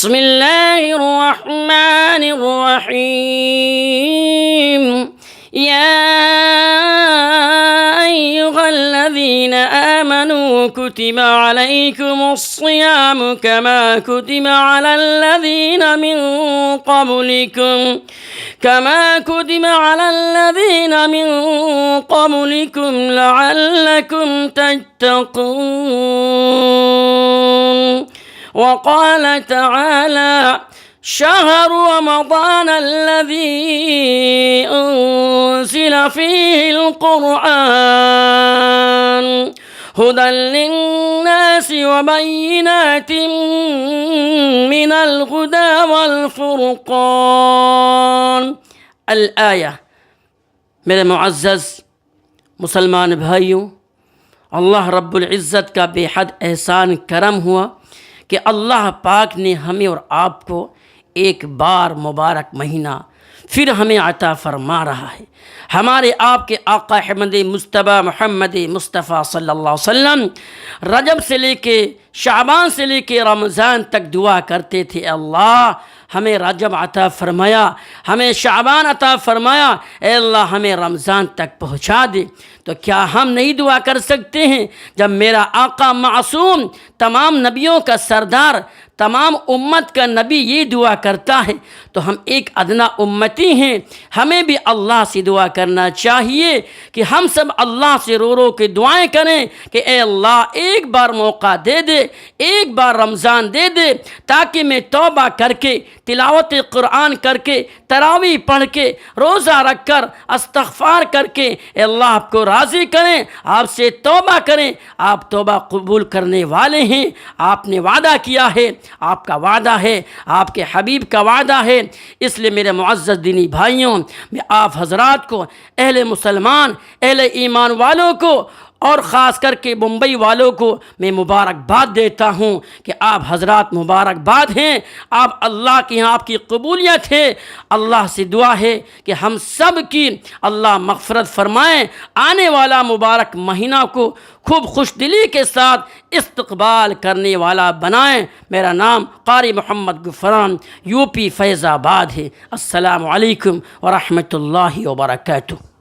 بسم الله الرحمن الرحيم يا أيها الذين آمنوا كتب عليكم الصيام كما كتب على الذين من قبلكم لعلكم تتقون. وقال تعالى شهر رمضان الذي أنزل فيه القرآن هدى للناس وبينات من الهدى والفرقان. الآية. میرے معزز مسلمان بھائیوں، اللہ رب العزت کا بے حد احسان کرم ہوا کہ اللہ پاک نے ہمیں اور آپ کو ایک بار مبارک مہینہ پھر ہمیں عطا فرما رہا ہے۔ ہمارے آپ کے آقا احمد مجتبی محمد مصطفیٰ صلی اللہ علیہ وسلم رجب سے لے کے شعبان سے لے کے رمضان تک دعا کرتے تھے، اللہ ہمیں رجب عطا فرمایا، ہمیں شعبان عطا فرمایا، اے اللہ ہمیں رمضان تک پہنچا دے۔ تو کیا ہم نہیں دعا کر سکتے ہیں؟ جب میرا آقا معصوم، تمام نبیوں کا سردار، تمام امت کا نبی یہ دعا کرتا ہے تو ہم ایک ادنا امتی ہیں، ہمیں بھی اللہ سے دعا کرنا چاہیے کہ ہم سب اللہ سے رو رو کے دعائیں کریں کہ اے اللہ ایک بار موقع دے دے، ایک بار رمضان دے دے، تاکہ میں توبہ کر کے، تلاوت قرآن کر کے، تراویح پڑھ کے، روزہ رکھ کر، استغفار کر کے اے اللہ آپ کو راضی کریں، آپ سے توبہ کریں۔ آپ توبہ قبول کرنے والے ہیں، آپ نے وعدہ کیا ہے، آپ کا وعدہ ہے، آپ کے حبیب کا وعدہ ہے۔ اس لیے میرے معزز دینی بھائیوں، میں آپ حضرات کو، اہل مسلمان، اہل ایمان والوں کو اور خاص کر کے ممبئی والوں کو میں مبارکباد دیتا ہوں کہ آپ حضرات مبارکباد ہیں، آپ اللہ کے یہاں آپ کی قبولیت ہے۔ اللہ سے دعا ہے کہ ہم سب کی اللہ مغفرت فرمائیں، آنے والا مبارک مہینہ کو خوب خوش دلی کے ساتھ استقبال کرنے والا بنائیں۔ میرا نام قاری محمد غفران، یو پی فیض آباد ہے۔ السلام علیکم ورحمۃ اللہ وبرکاتہ۔